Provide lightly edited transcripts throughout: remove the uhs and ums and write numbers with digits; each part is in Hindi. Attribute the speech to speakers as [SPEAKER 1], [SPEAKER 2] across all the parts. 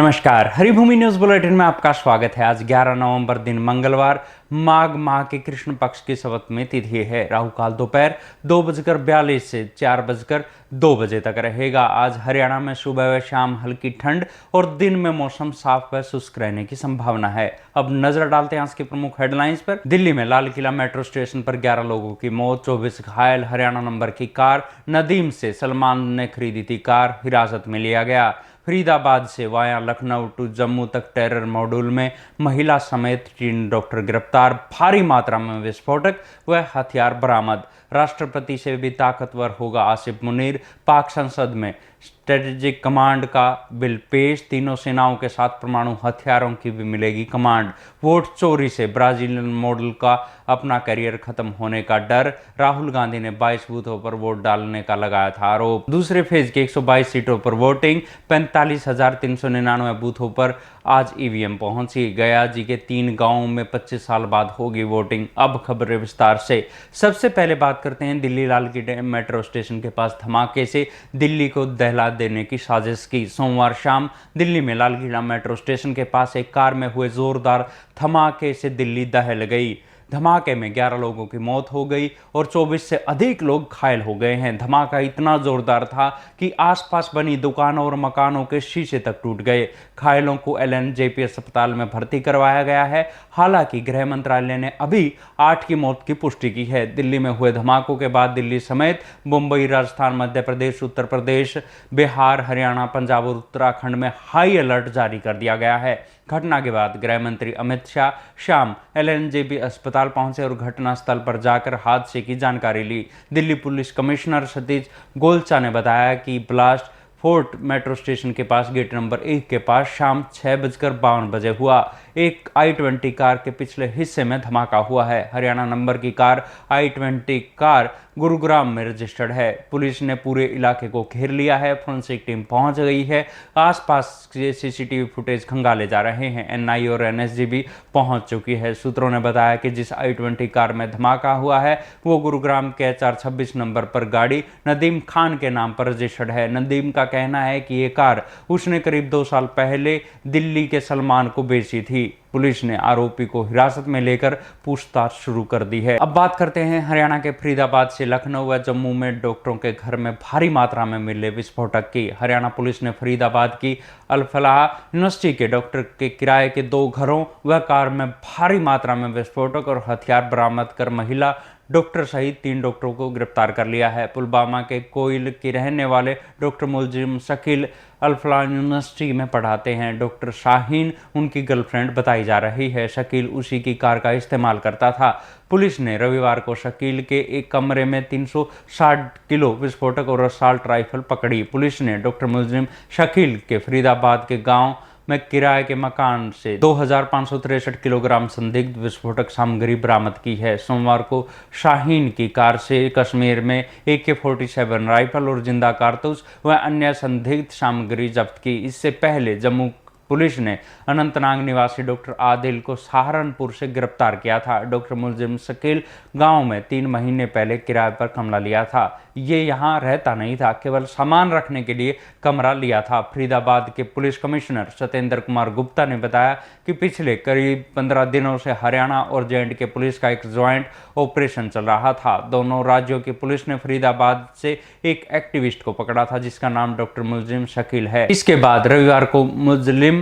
[SPEAKER 1] नमस्कार, हरिभूमि न्यूज बुलेटिन में आपका स्वागत है। आज 11 नवंबर दिन मंगलवार माघ माह के कृष्ण पक्ष की सप्तमी तिथि है। राहु काल दोपहर 2:42 से 4:02 बजे तक रहेगा। आज हरियाणा में सुबह व शाम हल्की ठंड और दिन में मौसम साफ व शुष्क रहने की संभावना है। अब नजर डालते हैं आज की प्रमुख हेडलाइंस पर। दिल्ली में लाल किला मेट्रो स्टेशन पर 11 लोगों की मौत, 24 घायल। हरियाणा नंबर की कार नदीम से सलमान ने खरीदी थी कार, हिरासत में लिया गया। फरीदाबाद से वाया लखनऊ टू जम्मू तक टेरर मॉड्यूल में महिला समेत 3 डॉक्टर गिरफ्तार। भारी मात्रा में विस्फोटक व हथियार बरामद। राष्ट्रपति से भी ताकतवर होगा आसिफ मुनीर। पाक संसद में स्ट्रेटेजिक कमांड का बिल पेश। तीनों सेनाओं के साथ परमाणु हथियारों की भी मिलेगी कमांड। वोट चोरी से ब्राजीलियन मॉडल का अपना करियर खत्म होने का डर। राहुल गांधी ने 22 बूथों पर वोट डालने का लगाया था आरोप। दूसरे फेज के 122 सीटों पर वोटिंग। 45,399 बूथों पर आज ईवीएम पहुंची। गया जी के 3 गांवों में 25 साल बाद होगी वोटिंग। अब खबरें विस्तार से। सबसे पहले बात करते हैं दिल्ली लाल किले मेट्रो स्टेशन के पास धमाके से दिल्ली को दहला देने की साजिश की। सोमवार शाम दिल्ली में लाल किला मेट्रो स्टेशन के पास एक कार में हुए जोरदार धमाके से दिल्ली दहल गई। धमाके में 11 लोगों की मौत हो गई और 24 से अधिक लोग घायल हो गए हैं। धमाका इतना जोरदार था कि आसपास बनी दुकानों और मकानों के शीशे तक टूट गए। घायलों को एलएनजेपी अस्पताल में भर्ती करवाया गया है। हालांकि गृह मंत्रालय ने अभी 8 की मौत की पुष्टि की है। दिल्ली में हुए धमाकों के बाद दिल्ली समेत मुंबई, राजस्थान, मध्य प्रदेश, उत्तर प्रदेश, बिहार, हरियाणा, पंजाब और उत्तराखंड में हाई अलर्ट जारी कर दिया गया है। घटना के बाद गृह मंत्री अमित शाह शाम एलएनजेपी अस्पताल पहुंचे और घटनास्थल पर जाकर हादसे की जानकारी ली। दिल्ली पुलिस कमिश्नर सतीश गोलचा ने बताया कि ब्लास्ट फोर्ट मेट्रो स्टेशन के पास गेट नंबर 1 के पास शाम 6:52 हुआ। एक i20 कार के पिछले हिस्से में धमाका हुआ है। हरियाणा नंबर की कार i20 कार गुरुग्राम में रजिस्टर्ड है। पुलिस ने पूरे इलाके को घेर लिया है। फोरेंसिक टीम पहुंच गई है। आसपास के सीसीटीवी फुटेज खंगाले जा रहे हैं। एनआई और एनएसजी भी पहुंच चुकी है। सूत्रों ने बताया कि जिस i20 कार में धमाका हुआ है वो गुरुग्राम के HR26 नंबर पर गाड़ी नदीम खान के नाम पर रजिस्टर्ड है। नदीम का कहना है कि ये कार उसने करीब 2 साल पहले दिल्ली के सलमान को बेची थी। पुलिस ने आरोपी को हिरासत में लेकर पूछताछ शुरू कर दी है। अब बात करते हैं हरियाणा के फरीदाबाद से लखनऊ व जम्मू में डॉक्टरों के घर में भारी मात्रा में मिले विस्फोटक की। हरियाणा पुलिस ने फरीदाबाद की अल फलाह यूनिवर्सिटी के डॉक्टर के किराए के 2 घरों व कार में भारी मात्रा में विस्फोटक और हथियार बरामद कर महिला डॉक्टर सहित 3 डॉक्टरों को गिरफ्तार कर लिया है। पुलवामा के कोयल के रहने वाले डॉक्टर मुलजिम शकील अल फलाह यूनिवर्सिटी में पढ़ाते हैं। डॉक्टर शाहीन उनकी गर्लफ्रेंड बताई जा रही है। शकील उसी की कार का इस्तेमाल करता था। पुलिस ने रविवार को शकील के एक कमरे में 360 किलो विस्फोटक और असॉल्ट राइफल पकड़ी। पुलिस ने डॉक्टर मुलजिम शकील के फरीदाबाद के गांव में किराए के मकान से 2563 किलोग्राम संदिग्ध विस्फोटक सामग्री बरामद की है। सोमवार को शाहीन की कार से कश्मीर में AK-47 राइफल और जिंदा कारतूस व अन्य संदिग्ध सामग्री जब्त की। इससे पहले जम्मू पुलिस ने अनंतनाग निवासी डॉक्टर आदिल को सहारनपुर से गिरफ्तार किया था। डॉक्टर मुलजिम शकील गांव में 3 महीने पहले किराए पर कमरा लिया था। ये यहां रहता नहीं था, केवल सामान रखने के लिए कमरा लिया था। फरीदाबाद के पुलिस कमिश्नर सत्येंद्र कुमार गुप्ता ने बताया कि पिछले करीब 15 दिनों से हरियाणा और J&K पुलिस का एक ज्वाइंट ऑपरेशन चल रहा था। दोनों राज्यों की पुलिस ने फरीदाबाद से एक एक्टिविस्ट को पकड़ा था जिसका नाम डॉक्टर मुलजिम शकील है। इसके बाद रविवार को मुलजिम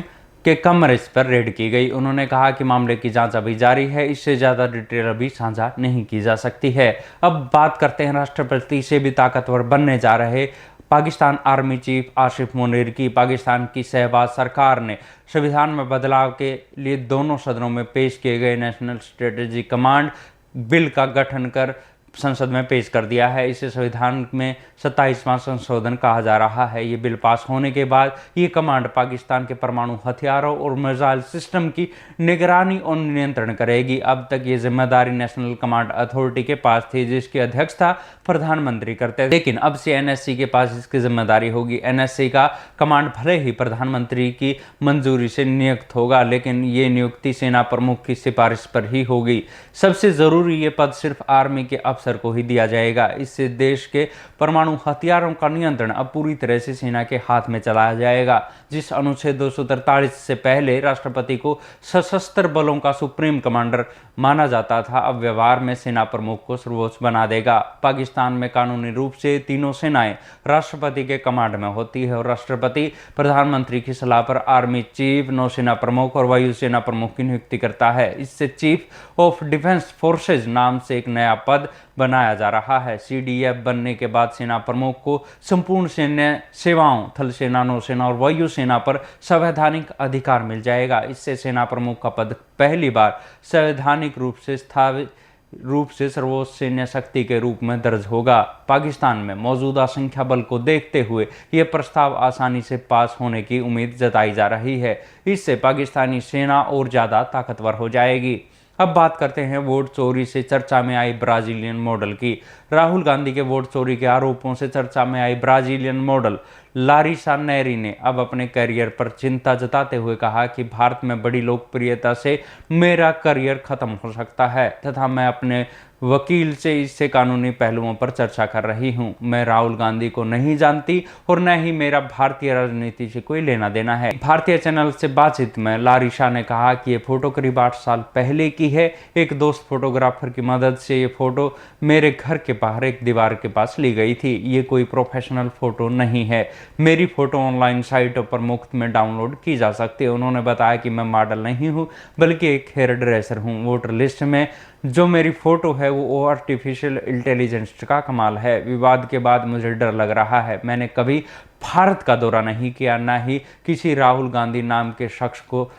[SPEAKER 1] के कमरे पर रेड की गई। उन्होंने कहा कि मामले की जांच अभी जारी है, इससे ज्यादा डिटेल अभी साझा नहीं की जा सकती है। अब बात करते हैं राष्ट्रपति से भी ताकतवर बनने जा रहे पाकिस्तान आर्मी चीफ आसिफ मुनीर की। पाकिस्तान की शहबाज सरकार ने संविधान में बदलाव के लिए दोनों सदनों में पेश किए गए नेशनल स्ट्रेटेजिक कमांड बिल का गठन कर संसद में पेश कर दिया है। इसे संविधान में 27वां संशोधन कहा जा रहा है। ये बिल पास होने के बाद ये कमांड पाकिस्तान के परमाणु हथियारों और मिसाइल सिस्टम की निगरानी और नियंत्रण करेगी। अब तक ये जिम्मेदारी नेशनल कमांड अथॉरिटी के पास थी जिसकी अध्यक्षता प्रधानमंत्री करते थे, लेकिन अब से NSC के पास इसकी जिम्मेदारी होगी। NSC का कमांड भले ही प्रधानमंत्री की मंजूरी से नियुक्त होगा, लेकिन ये नियुक्ति सेना प्रमुख की सिफारिश पर ही होगी। सबसे जरूरी ये पद सिर्फ आर्मी के अफसर अफसर को ही दिया जाएगा। इससे देश के परमाणु हथियारों का नियंत्रण अब पूरी तरह से सेना के हाथ में चलाया जाएगा। जिस अनुच्छेद 243 से पहले राष्ट्रपति को सशस्त्र बलों का सुप्रीम कमांडर माना जाता था, अब व्यवहार में सेना प्रमुख को सर्वोच्च बना देगा। पाकिस्तान में कानूनी रूप से तीनों सेनाएं राष्ट्रपति के कमांड में होती है और राष्ट्रपति प्रधानमंत्री की सलाह पर आर्मी चीफ, नौसेना प्रमुख और वायुसेना प्रमुख की नियुक्ति करता है। इससे चीफ ऑफ डिफेंस फोर्सेज नाम से एक नया पद बनाया जा रहा है। CDF बनने के बाद सेना प्रमुख को संपूर्ण सैन्य सेवाओं, थल सेना, नौसेना और वायुसेना पर संवैधानिक अधिकार मिल जाएगा। इससे सेना प्रमुख का पद पहली बार संवैधानिक रूप से सर्वोच्च सैन्य शक्ति के रूप में दर्ज होगा। पाकिस्तान में मौजूदा संख्या बल को देखते हुए यह प्रस्ताव आसानी से पास होने की उम्मीद जताई जा रही है। इससे पाकिस्तानी सेना और ज्यादा ताकतवर हो जाएगी। अब बात करते हैं वोट चोरी से चर्चा में आई ब्राजीलियन मॉडल की। राहुल गांधी के वोट चोरी के आरोपों से चर्चा में आई ब्राजीलियन मॉडल लारिसा नैरी ने अब अपने करियर पर चिंता जताते हुए कहा कि भारत में बड़ी लोकप्रियता से मेरा करियर खत्म हो सकता है तथा मैं अपने वकील से इससे कानूनी पहलुओं पर चर्चा कर रही हूं। मैं राहुल गांधी को नहीं जानती और न ही मेरा भारतीय राजनीति से कोई लेना देना है। भारतीय चैनल से बातचीत में लारिसा ने कहा कि ये फोटो करीब 8 साल पहले की है। एक दोस्त फोटोग्राफर की मदद से ये फोटो मेरे घर के बाहर एक दीवार के पास ली गई थी। ये कोई प्रोफेशनल फोटो नहीं है। मेरी फोटो ऑनलाइन साइटों पर मुफ्त में डाउनलोड की जा सकती है। उन्होंने बताया कि मैं मॉडल नहीं हूँ बल्कि एक हेयर ड्रेसर हूँ। वोटर लिस्ट में जो मेरी फोटो है वो आर्टिफिशियल इंटेलिजेंस का कमाल है। विवाद के बाद मुझे डर लग रहा है। मैंने कभी भारत का दौरा नहीं किया, ना ही किसी राहुल गांधी नाम के शख्स को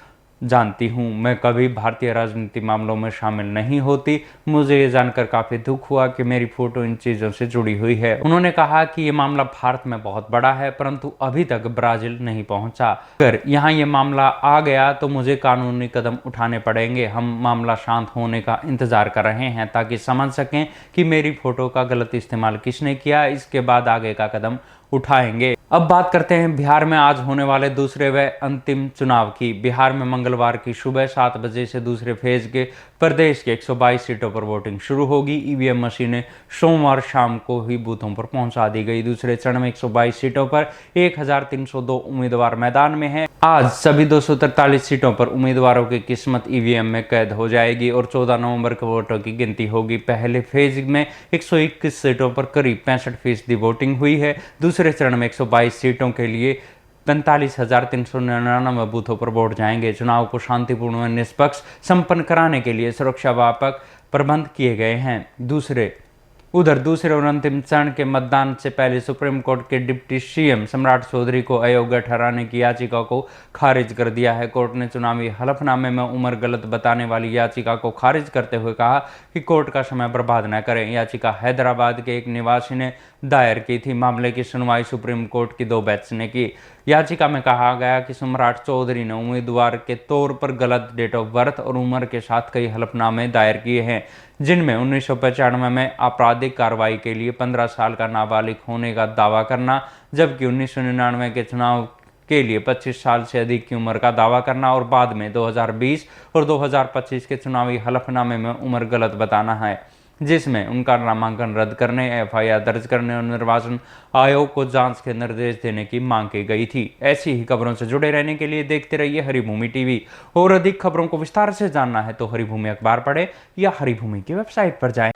[SPEAKER 1] जानती हूँ। मैं कभी भारतीय राजनीति मामलों में शामिल नहीं होती। मुझे ये जानकर काफी दुख हुआ कि मेरी फोटो इन चीजों से जुड़ी हुई है। उन्होंने कहा कि ये मामला भारत में बहुत बड़ा है परंतु अभी तक ब्राजील नहीं पहुंचा। अगर यहाँ ये मामला आ गया तो मुझे कानूनी कदम उठाने पड़ेंगे। हम मामला शांत होने का इंतजार कर रहे हैं ताकि समझ सकें कि मेरी फोटो का गलत इस्तेमाल किसने किया। इसके बाद आगे का कदम उठाएंगे। अब बात करते हैं बिहार में आज होने वाले दूसरे व अंतिम चुनाव की। बिहार में मंगलवार की सुबह 7 बजे से दूसरे फेज के प्रदेश के 122 सीटों पर वोटिंग शुरू होगी। ईवीएम मशीनें सोमवार शाम को ही बूथों पर पहुंचा दी गई। दूसरे चरण में 122 सीटों पर 1302 उम्मीदवार मैदान में हैं। आज सभी 243 सीटों पर उम्मीदवारों की किस्मत ईवीएम में कैद हो जाएगी और 14 नवंबर को वोटों की गिनती होगी। पहले फेज में 121 सीटों पर करीब 65% वोटिंग हुई है। दूसरे चरण में 122 सीटों के लिए 45,399 बूथों पर वोट जाएंगे। चुनाव को शांतिपूर्ण व निष्पक्ष संपन्न कराने के लिए सुरक्षा व्यापक प्रबंध किए गए हैं। दूसरे और अंतिम चरण के मतदान से पहले सुप्रीम कोर्ट के डिप्टी सीएम सम्राट चौधरी को अयोग्य ठहराने की याचिका को खारिज कर दिया है। कोर्ट ने चुनावी हलफनामे में उम्र गलत बताने वाली याचिका को खारिज करते हुए कहा कि कोर्ट का समय बर्बाद न करें। याचिका हैदराबाद के एक निवासी ने दायर की थी। मामले की सुनवाई सुप्रीम कोर्ट की 2 बेंच ने की। याचिका में कहा गया कि सम्राट चौधरी ने उम्मीदवार के तौर पर गलत डेट ऑफ बर्थ और उम्र के साथ कई हलफनामे दायर किए हैं, जिनमें 1995 में आपराधिक कार्रवाई के लिए 15 साल का नाबालिग होने का दावा करना, जबकि 1999 के चुनाव के लिए 25 साल से अधिक की उम्र का दावा करना और बाद में 2020 और 2025 के चुनावी हलफनामे में उम्र गलत बताना है, जिसमें उनका नामांकन रद्द करने, FIR दर्ज करने और निर्वाचन आयोग को जांच के निर्देश देने की मांग की गई थी। ऐसी ही खबरों से जुड़े रहने के लिए देखते रहिए हरिभूमि टीवी। और अधिक खबरों को विस्तार से जानना है तो हरिभूमि अखबार पढ़े या हरिभूमि की वेबसाइट पर जाएं।